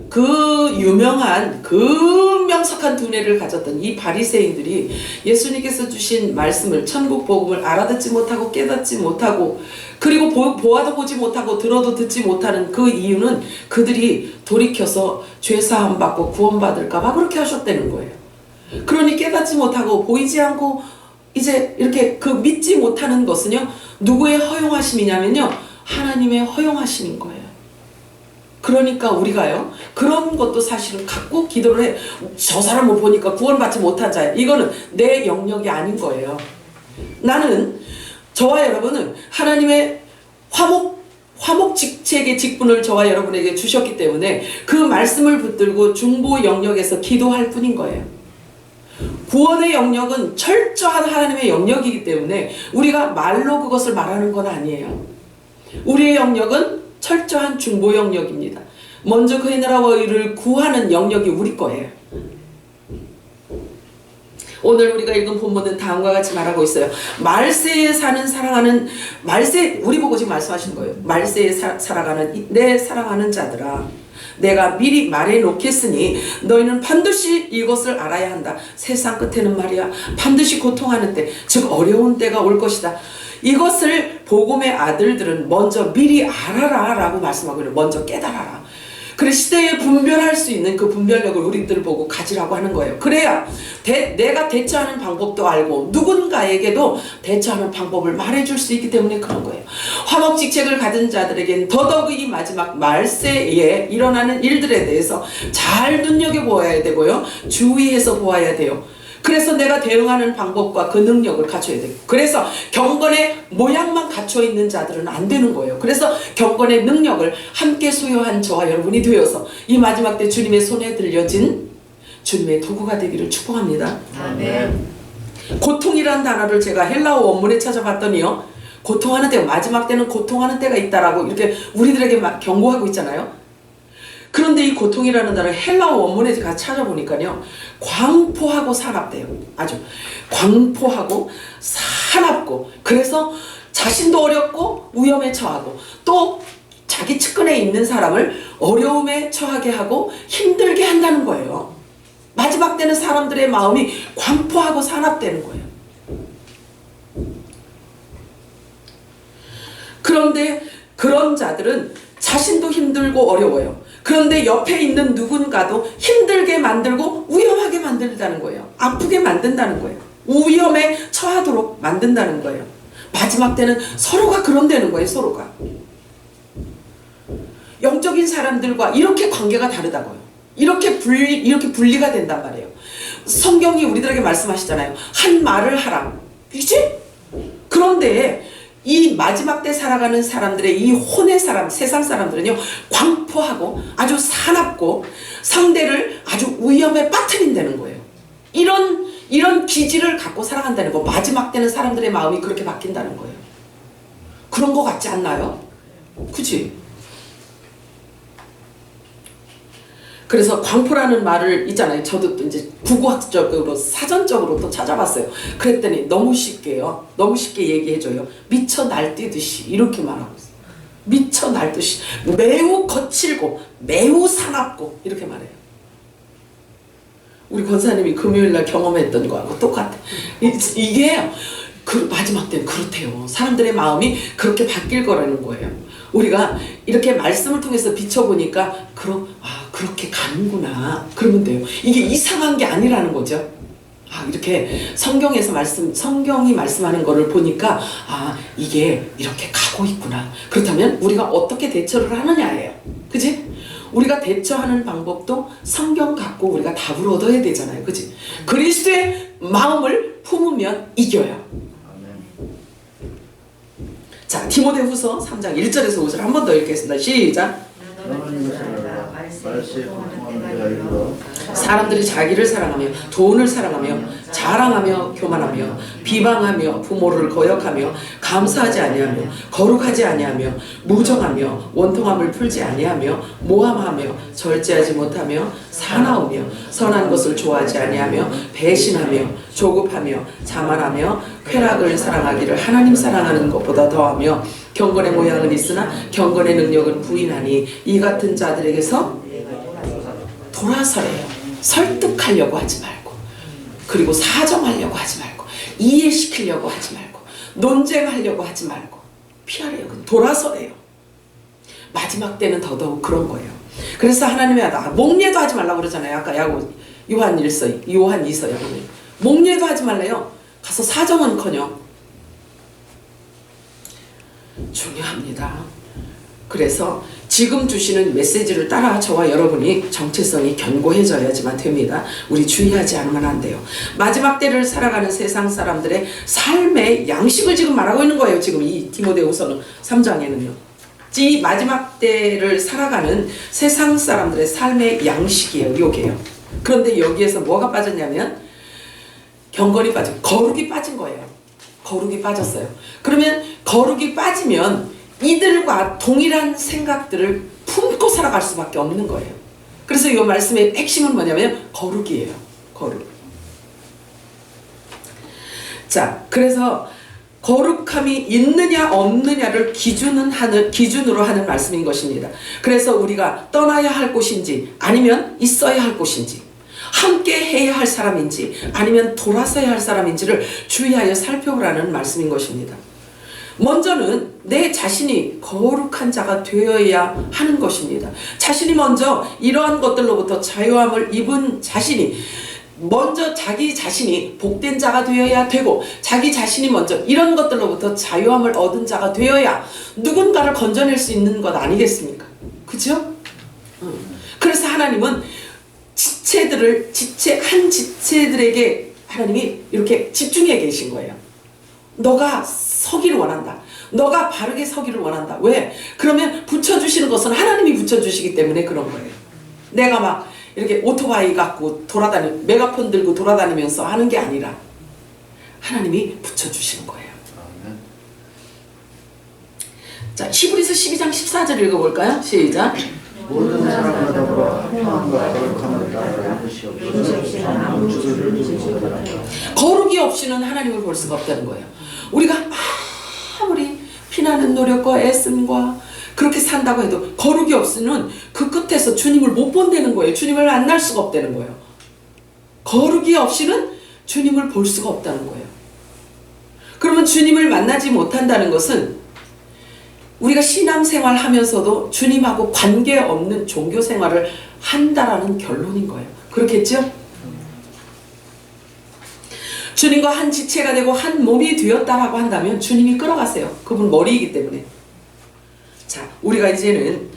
그 유명한 그 명석한 두뇌를 가졌던 이 바리새인들이 예수님께서 주신 말씀을, 천국 복음을 알아듣지 못하고 깨닫지 못하고 그리고 보아도 보지 못하고 들어도 듣지 못하는 그 이유는 그들이 돌이켜서 죄사함 받고 구원받을까 봐 그렇게 하셨다는 거예요. 그러니 깨닫지 못하고 보이지 않고 이제 이렇게 그 믿지 못하는 것은요, 누구의 허용하심이냐면요, 하나님의 허용하심인 거예요. 그러니까 우리가요, 그런 것도 사실은 갖고 기도를 해. 저 사람을 보니까 구원받지 못한 자야. 이거는 내 영역이 아닌 거예요. 나는, 저와 여러분은 하나님의 화목직책의 직분을 저와 여러분에게 주셨기 때문에 그 말씀을 붙들고 중보 영역에서 기도할 뿐인 거예요. 구원의 영역은 철저한 하나님의 영역이기 때문에 우리가 말로 그것을 말하는 건 아니에요. 우리의 영역은 철저한 중보 영역입니다. 먼저 그의 나라와 의를 구하는 영역이 우리 거예요. 오늘 우리가 읽은 본문은 다음과 같이 말하고 있어요. 말세에 사는 사랑하는, 말세, 우리 보고 지금 말씀하신 거예요. 말세에 살아가는 내 사랑하는 자들아, 내가 미리 말해 놓겠으니 너희는 반드시 이것을 알아야 한다. 세상 끝에는 말이야, 반드시 고통하는 때, 즉 어려운 때가 올 것이다. 이것을 복음의 아들들은 먼저 미리 알아라 라고 말씀하고 있어요. 먼저 깨달아라. 그래, 시대에 분별할 수 있는 그 분별력을 우리들 보고 가지라고 하는 거예요. 그래야 내가 대처하는 방법도 알고 누군가에게도 대처하는 방법을 말해줄 수 있기 때문에 그런 거예요. 화목직책을 가진 자들에겐 더더욱 이 마지막 말세에 일어나는 일들에 대해서 잘 눈여겨보아야 되고요, 주의해서 보아야 돼요. 그래서 내가 대응하는 방법과 그 능력을 갖춰야 돼요. 그래서 경건의 모양만 갖춰 있는 자들은 안 되는 거예요. 그래서 경건의 능력을 함께 소유한 저와 여러분이 되어서 이 마지막 때 주님의 손에 들려진 주님의 도구가 되기를 축복합니다. 아멘. 고통이라는 단어를 제가 헬라어 원문에 찾아봤더니요, 고통하는 때, 마지막 때는 고통하는 때가 있다라고 이렇게 우리들에게 경고하고 있잖아요. 그런데 이 고통이라는 단어를 헬라어 원문에 제가 찾아보니까요, 광포하고 사납대요. 아주 광포하고 사납고, 그래서 자신도 어렵고 위험에 처하고 또 자기 측근에 있는 사람을 어려움에 처하게 하고 힘들게 한다는 거예요. 마지막 때는 사람들의 마음이 광포하고 산압되는 거예요. 그런데 그런 자들은 자신도 힘들고 어려워요. 그런데 옆에 있는 누군가도 힘들게 만들고 위험하게 만든다는 거예요. 아프게 만든다는 거예요. 위험에 처하도록 만든다는 거예요. 마지막 때는 서로가 그런다는 거예요. 서로가. 영적인 사람들과 이렇게 관계가 다르다고요. 이렇게 분리가 된단 말이에요. 성경이 우리들에게 말씀하시잖아요. 한 말을 하라. 그치? 그런데 이 마지막 때 살아가는 사람들의 이 혼의 사람, 세상 사람들은요, 광포하고 아주 사납고 상대를 아주 위험에 빠뜨린다는 거예요. 이런 기질을 갖고 살아간다는 거. 마지막 때는 사람들의 마음이 그렇게 바뀐다는 거예요. 그런 거 같지 않나요? 그치? 그래서 광포라는 말을 있잖아요. 저도 또 이제 국어학적으로 사전적으로 또 찾아봤어요. 그랬더니 너무 쉽게요. 너무 쉽게 얘기해줘요. 미쳐 날뛰듯이 이렇게 말하고 있어요. 미쳐 날뛰듯이 매우 거칠고 매우 사납고 이렇게 말해요. 우리 권사님이 금요일날 경험했던 거하고 똑같아. 이게 그 마지막 때는 그렇대요. 사람들의 마음이 그렇게 바뀔 거라는 거예요. 우리가 이렇게 말씀을 통해서 비춰보니까 그렇게 가는구나 그러면 돼요. 이게 이상한 게 아니라는 거죠. 이렇게 성경이 말씀하는 거를 보니까 이게 이렇게 가고 있구나. 그렇다면 우리가 어떻게 대처를 하느냐예요. 그치? 우리가 대처하는 방법도 성경 갖고 우리가 답을 얻어야 되잖아요. 그치? 그리스도의 마음을 품으면 이겨요. 자, 디모데후서 3장 1절에서 5절 한 번 더 읽겠습니다. 시작. 사람들이 자기를 사랑하며 돈을 사랑하며 자랑하며 교만하며 비방하며 부모를 거역하며 감사하지 아니하며 거룩하지 아니하며 무정하며 원통함을 풀지 아니하며 모함하며 절제하지 못하며 사나우며 선한 것을 좋아하지 아니하며 배신하며 조급하며 자만하며 쾌락을 사랑하기를 하나님 사랑하는 것보다 더하며 경건의 모양은 있으나 경건의 능력은 부인하니 이 같은 자들에게서 돌아서래요. 설득하려고 하지 말고, 그리고 사정하려고 하지 말고, 이해시키려고 하지 말고, 논쟁하려고 하지 말고 피하래요. 돌아서래요. 마지막 때는 더더욱 그런 거예요. 그래서 하나님이 목례도 하지 말라고 그러잖아요. 아까 요한 2서요. 목례도 하지 말래요. 가서 사정은커녕. 중요합니다. 그래서 지금 주시는 메시지를 따라 저와 여러분이 정체성이 견고해져야지만 됩니다. 우리 주의하지 않으면 안 돼요. 마지막 때를 살아가는 세상 사람들의 삶의 양식을 지금 말하고 있는 거예요. 지금 이 디모데후서 3장에는요. 이 마지막 때를 살아가는 세상 사람들의 삶의 양식이에요. 요게요. 그런데 여기에서 뭐가 빠졌냐면 경건이 거룩이 빠진 거예요. 거룩이 빠졌어요. 그러면 거룩이 빠지면 이들과 동일한 생각들을 품고 살아갈 수밖에 없는 거예요. 그래서 이 말씀의 핵심은 뭐냐면 거룩이에요. 거룩. 자, 그래서 거룩함이 있느냐 없느냐를 기준으로 하는 말씀인 것입니다. 그래서 우리가 떠나야 할 곳인지 아니면 있어야 할 곳인지, 함께 해야 할 사람인지 아니면 돌아서야 할 사람인지를 주의하여 살펴보라는 말씀인 것입니다. 먼저는 내 자신이 거룩한 자가 되어야 하는 것입니다. 자신이 먼저 이러한 것들로부터 자유함을 입은 자신이 먼저 자기 자신이 복된 자가 되어야 되고, 자기 자신이 먼저 이런 것들로부터 자유함을 얻은 자가 되어야 누군가를 건져낼 수 있는 것 아니겠습니까? 그죠? 그래서 하나님은 지체들에게 하나님이 이렇게 집중해 계신 거예요. 너가 서기를 원한다. 너가 바르게 서기를 원한다. 왜? 그러면 붙여주시는 것은 하나님이 붙여주시기 때문에 그런 거예요. 내가 막 이렇게 오토바이 갖고 메가폰 들고 돌아다니면서 하는 게 아니라 하나님이 붙여주시는 거예요. 자, 히브리서 12장 14절 읽어볼까요? 시작. 모든 사람과 더불어 평안과 거룩함을 따라 이것이 아무 주를 두지 못하라. 거룩이 없이는 하나님을 볼 수가 없다는 거예요. 우리가 아무리 피나는 노력과 애씀과 그렇게 산다고 해도 거룩이 없으면 그 끝에서 주님을 못 본다는 거예요. 주님을 만날 수가 없다는 거예요. 거룩이 없이는 주님을 볼 수가 없다는 거예요. 그러면 주님을 만나지 못한다는 것은 우리가 신앙생활 하면서도 주님하고 관계없는 종교생활을 한다라는 결론인 거예요. 그렇겠죠? 주님과 한 지체가 되고 한 몸이 되었다라고 한다면 주님이 끌어가세요. 그분 머리이기 때문에. 자, 우리가 이제는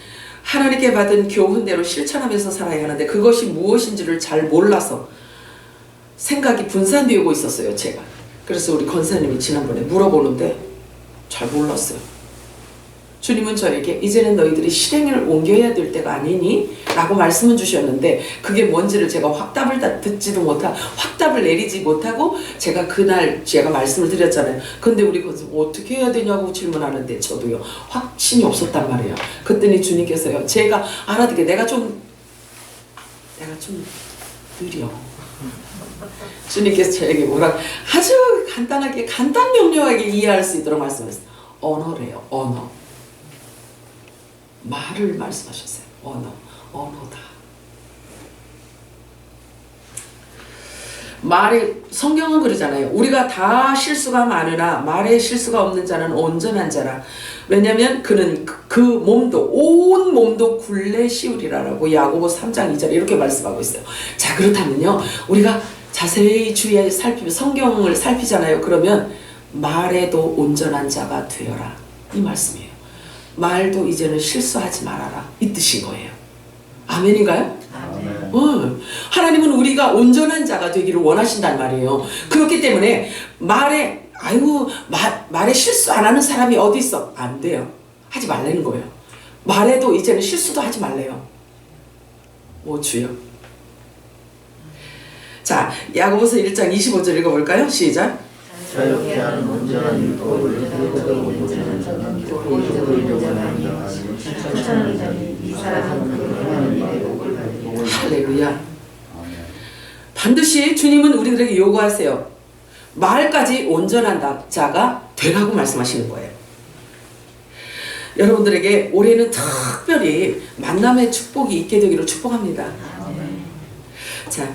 하나님께 받은 교훈대로 실천하면서 살아야 하는데 그것이 무엇인지를 잘 몰라서 생각이 분산되고 있었어요, 제가. 그래서 우리 권사님이 지난번에 물어보는데 잘 몰랐어요. 주님은 저에게 이제는 너희들이 실행을 옮겨야 될 때가 아니니? 라고 말씀을 주셨는데 그게 뭔지를 제가 확답을 듣지도 못하고 확답을 내리지 못하고 제가 그날 제가 말씀을 드렸잖아요. 근데 우리 권사님 어떻게 해야 되냐고 질문하는데 저도요 확신이 없었단 말이에요. 그랬더니 주님께서요 제가 알아듣게 내가 좀 느려. 주님께서 저에게 뭐라 아주 간단하게 간단 명료하게 이해할 수 있도록 말씀하셨어요. 언어래요. 언어. 말을 말씀하셨어요. 언어다. 말이 성경은 그러잖아요. 우리가 다 실수가 많으나 말에 실수가 없는 자는 온전한 자라. 왜냐하면 그는 그 몸도 온 몸도 굴레 씌우리라라고 야고보 3장 2절에 이렇게 말씀하고 있어요. 자, 그렇다면요 우리가 자세히 주의해 살피면 성경을 살피잖아요. 그러면 말에도 온전한 자가 되어라 이 말씀이에요. 말도 이제는 실수하지 말아라 이 뜻인 거예요. 아멘인가요? 아멘. 하나님은 우리가 온전한 자가 되기를 원하신단 말이에요. 그렇기 때문에 말에 실수 안 하는 사람이 어디 있어? 안 돼요. 하지 말라는 거예요. 말에도 이제는 실수도 하지 말래요. 오 주여. 자, 야고보서 1장 25절 읽어볼까요? 시작. 자유케 하는 온전한 율법을 지키고 온전한 자는 교회적으로 인정하니 실천하는 자니 이 사람은 그 행하는 일에 복을 받으리라. 할렐루야. 반드시 주님은 우리들에게 요구하세요. 말까지 온전한 자가 되라고 말씀하시는 거예요. 여러분들에게 올해는 특별히 만남의 축복이 있게 되기를 축복합니다. 자,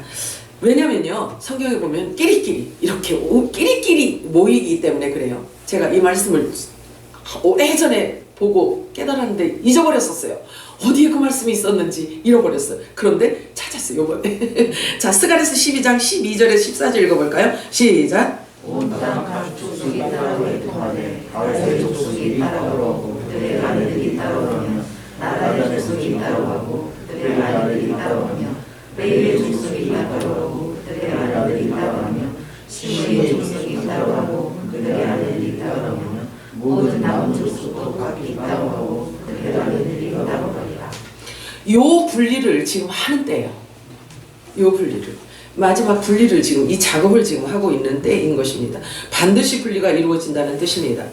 왜냐면요 성경에 보면 끼리끼리 이렇게 끼리끼리 모이기 때문에 그래요. 제가 이 말씀을 오래전에 보고 깨달았는데 잊어버렸었어요. 어디에 그 말씀이 있었는지 잃어버렸어요. 그런데 찾았어요 이번에. 자, 스가랴서 12장 12절에 14절 읽어볼까요? 시작. 온 땅 각 족속이 따라오게 통하되 세 족속이 따라오고 그들의 아내들이 따라오며 나단의 족속이 따라오고 그들의 아내들이 따라오며 레위의 족속이 따라오고 그들의 아내들이 따라오며 시므의 족속이 따라오고 그들의 아내들이 따라오며 모든 남은 족속도 각기 따라오고 그들의 아내들이 따라오리라. 요 분리를 지금 하는 때예요. 요 분리를. 마지막 분리를 지금 이 작업을 지금 하고 있는 때인 것입니다. 반드시 분리가 이루어진다는 뜻입니다.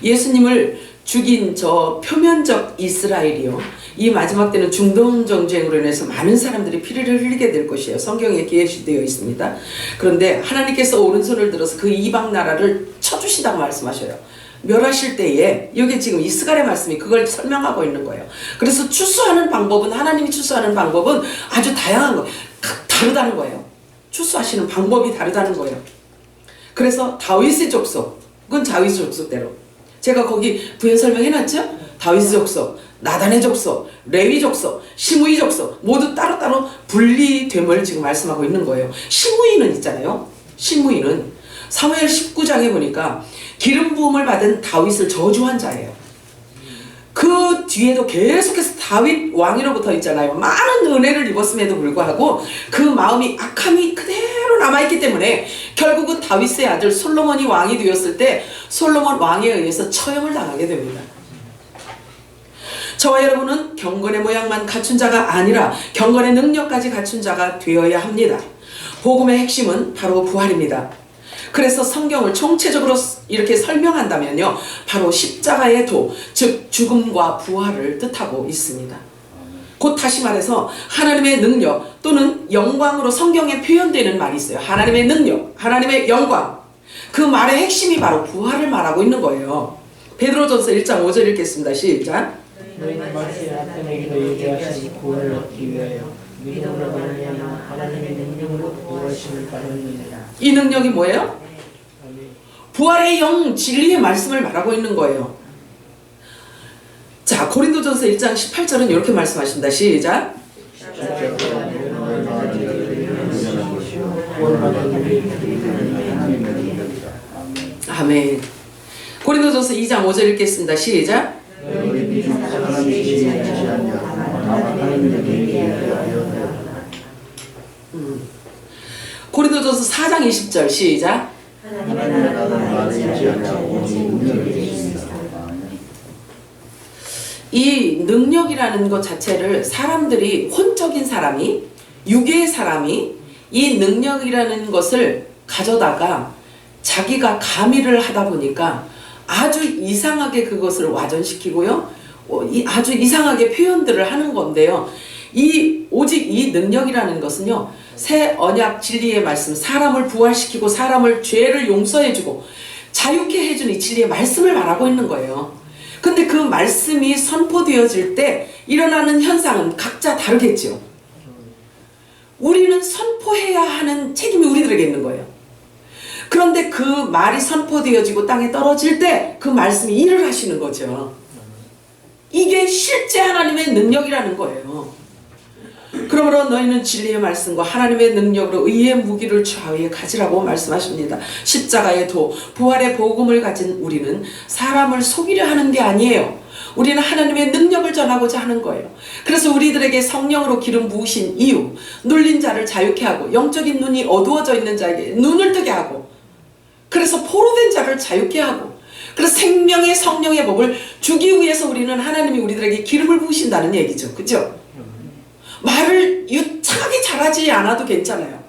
예수님을 죽인 저 표면적 이스라엘이요. 이 마지막 때는 중동 전쟁으로 인해서 많은 사람들이 피를 흘리게 될 것이에요. 성경에 기록되어 있습니다. 그런데 하나님께서 오른손을 들어서 그 이방 나라를 쳐주신다고 말씀하셔요. 멸하실 때에 여기 지금 이 스가랴 말씀이 그걸 설명하고 있는 거예요. 그래서 추수하는 방법은 하나님이 추수하는 방법은 아주 다양한 거예요. 다르다는 거예요. 추수하시는 방법이 다르다는 거예요. 그래서 다윗의 족속은 다윗의 족속대로 제가 거기 부연 설명해놨죠? 다윗의 족속, 나단의 족속, 레위 족속, 시므이 족속 모두 따로따로 분리됨을 지금 말씀하고 있는 거예요. 시므이는 있잖아요. 시므이는 사무엘 19장에 보니까 기름 부음을 받은 다윗을 저주한 자예요. 그 뒤에도 계속해서 다윗 왕위로부터 있잖아요. 많은 은혜를 입었음에도 불구하고 그 마음이 악함이 그대로 남아있기 때문에 결국은 다윗의 아들 솔로몬이 왕이 되었을 때 솔로몬 왕에 의해서 처형을 당하게 됩니다. 저와 여러분은 경건의 모양만 갖춘 자가 아니라 경건의 능력까지 갖춘 자가 되어야 합니다. 복음의 핵심은 바로 부활입니다. 그래서 성경을 총체적으로 이렇게 설명한다면요, 바로 십자가의 도, 즉 죽음과 부활을 뜻하고 있습니다. 곧 다시 말해서 하나님의 능력 또는 영광으로 성경에 표현되는 말이 있어요. 하나님의 능력, 하나님의 영광. 그 말의 핵심이 바로 부활을 말하고 있는 거예요. 베드로전서 1장 5절 읽겠습니다. 시작. 너희는 마치 아담에게 너희에게 하신 구원을 얻기 위하여 믿음으로 말미암아 하나님의 능력으로 부활심을 받았느니라. 이 능력이 뭐예요? 부활의 영 진리의 말씀을 말하고 있는 거예요. 자, 고린도전서 1장 18절은 이렇게 말씀하신다. 시작. 아멘. 고린도전서 2장 5절 읽겠습니다. 시작. 고린도전서 4장 20절 시작. 이 능력이라는 것 자체를 사람들이 혼적인 사람이 유괴의 사람이 이 능력이라는 것을 가져다가 자기가 가미를 하다 보니까 아주 이상하게 그것을 와전시키고요. 아주 이상하게 표현들을 하는 건데요. 오직 이 능력이라는 것은요. 새 언약 진리의 말씀, 사람을 부활시키고 사람을 죄를 용서해주고 자유케 해주는 이 진리의 말씀을 말하고 있는 거예요. 근데 그 말씀이 선포되어질 때 일어나는 현상은 각자 다르겠죠. 우리는 선포해야 하는 책임이 우리들에게 있는 거예요. 그런데 그 말이 선포되어지고 땅에 떨어질 때 그 말씀이 일을 하시는 거죠. 이게 실제 하나님의 능력이라는 거예요. 그러므로 너희는 진리의 말씀과 하나님의 능력으로 의의 무기를 좌우에 가지라고 말씀하십니다. 십자가의 도, 부활의 복음을 가진 우리는 사람을 속이려 하는 게 아니에요. 우리는 하나님의 능력을 전하고자 하는 거예요. 그래서 우리들에게 성령으로 기름 부으신 이유, 눌린 자를 자유케 하고 영적인 눈이 어두워져 있는 자에게 눈을 뜨게 하고, 그래서 포로된 자를 자유케 하고, 그래서 생명의 성령의 법을 주기 위해서 우리는 하나님이 우리들에게 기름을 부으신다는 얘기죠. 그죠? 말을 유창하게 잘하지 않아도 괜찮아요.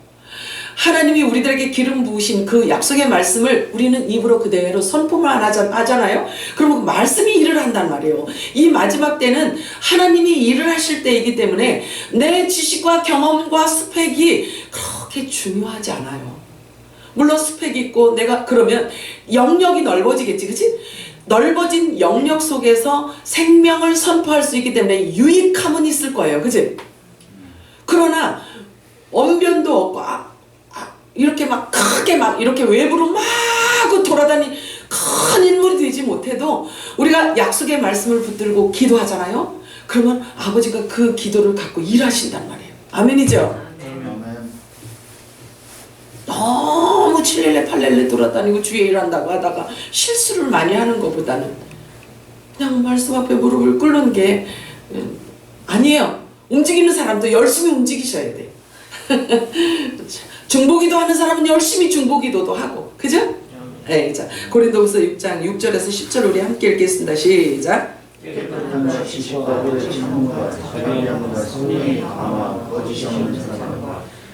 하나님이 우리들에게 기름 부으신 그 약속의 말씀을 우리는 입으로 그대로 선포만 하잖아요. 그러면 그 말씀이 일을 한단 말이에요. 이 마지막 때는 하나님이 일을 하실 때이기 때문에 내 지식과 경험과 스펙이 그렇게 중요하지 않아요. 물론 스펙이 있고 내가 그러면 영역이 넓어지겠지, 그치? 넓어진 영역 속에서 생명을 선포할 수 있기 때문에 유익함은 있을 거예요, 그치? 그러나 언변도 없고 이렇게 막 크게 막 이렇게 외부로 막 돌아다니 큰 인물이 되지 못해도 우리가 약속의 말씀을 붙들고 기도하잖아요. 그러면 아버지가 그 기도를 갖고 일하신단 말이에요. 아멘이죠? 너무 7렐레 8렐레 돌아다니고 주의 일한다고 하다가 실수를 많이 하는 것보다는 그냥 말씀 앞에 무릎을 꿇는 게 아니에요. 움직이는 사람도 열심히 움직이셔야 돼. 중보기도 하는 사람은 열심히 중보기도도 하고, 그죠? 네, 자, 고린도후서 6장 6절에서 10절 우리 함께 읽겠습니다. 시작.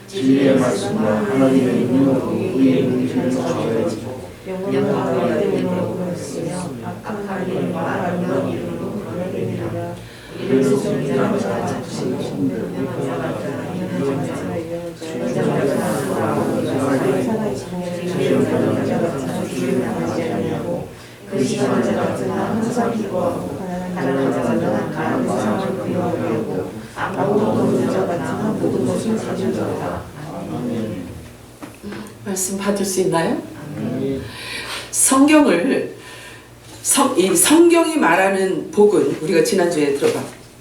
진리의 말씀과 하나님의 능력으로 의의 무기를 좌우해주고 영광과 영광으로 쓰며 악한 일과 아름다운 이름으로 거느리리라. 이를 속이는 자가 잡히시고 분명한 자가 그 시간 자같은 항상 기도하고 가난한 자는 가난한 세상을 구하고 아무도 없는 자 같은 모든 것을 가진 자다. 말씀 받을 수 있나요? 성경을 이 성경이 말하는 복은 우리가 지난주에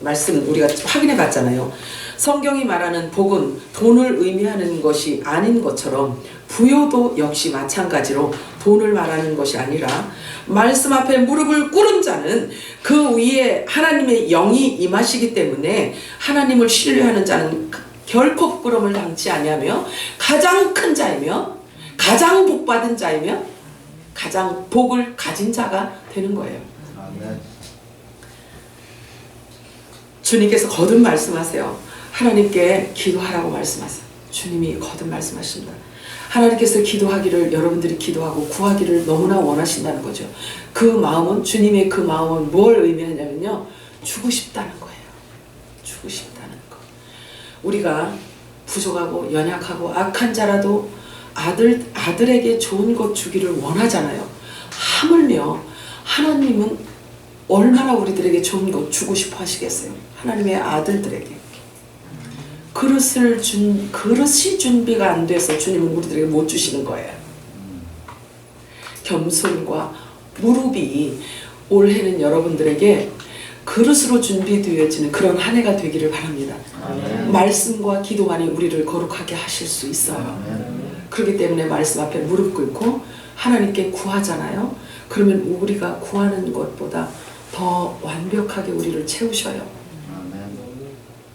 말씀 우리가 확인해 봤잖아요. 성경이 말하는 복은 돈을 의미하는 것이 아닌 것처럼 부요도 역시 마찬가지로 돈을 말하는 것이 아니라 말씀 앞에 무릎을 꿇은 자는 그 위에 하나님의 영이 임하시기 때문에 하나님을 신뢰하는 자는 결코 부끄러움을 당치 아니하며 가장 큰 자이며 가장 복받은 자이며 가장 복을 가진 자가 되는 거예요. 주님께서 거듭 말씀하세요. 하나님께 기도하라고 말씀하세요. 주님이 거듭 말씀하십니다. 하나님께서 기도하기를 여러분들이 기도하고 구하기를 너무나 원하신다는 거죠. 그 마음은 주님의 그 마음은 뭘 의미하냐면요. 주고 싶다는 거예요. 주고 싶다는 거. 우리가 부족하고 연약하고 악한 자라도 아들에게 좋은 것 주기를 원하잖아요. 하물며 하나님은 얼마나 우리들에게 좋은 것 주고 싶어 하시겠어요. 하나님의 아들들에게. 그릇이 준비가 안 돼서 주님은 우리들에게 못 주시는 거예요. 겸손과 무릎이 올해는 여러분들에게 그릇으로 준비되어지는 그런 한 해가 되기를 바랍니다. 아멘. 말씀과 기도만이 우리를 거룩하게 하실 수 있어요. 그렇기 때문에 말씀 앞에 무릎 꿇고 하나님께 구하잖아요. 그러면 우리가 구하는 것보다 더 완벽하게 우리를 채우셔요.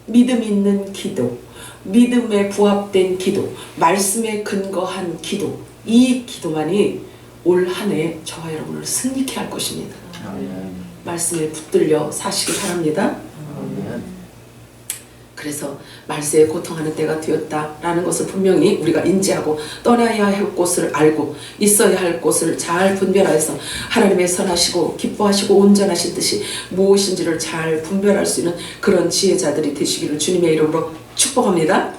믿음 있는 기도, 믿음에 부합된 기도, 말씀에 근거한 기도, 이 기도만이 올 한 해 저와 여러분을 승리케 할 것입니다. 말씀에 붙들려 사시기 바랍니다. 그래서 말세에 고통하는 때가 되었다라는 것을 분명히 우리가 인지하고 떠나야 할 곳을 알고 있어야 할 곳을 잘 분별하여서 하나님의 선하시고 기뻐하시고 온전하신 뜻이 무엇인지를 잘 분별할 수 있는 그런 지혜자들이 되시기를 주님의 이름으로 축복합니다.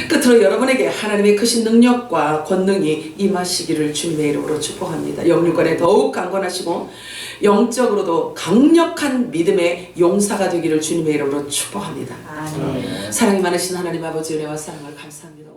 끝으로 여러분에게 하나님의 크신 능력과 권능이 임하시기를 주님의 이름으로 축복합니다. 영육간에 더욱 강건하시고 영적으로도 강력한 믿음의 용사가 되기를 주님의 이름으로 축복합니다. 아멘. 사랑이 많으신 하나님 아버지 은혜와 사랑을 감사합니다.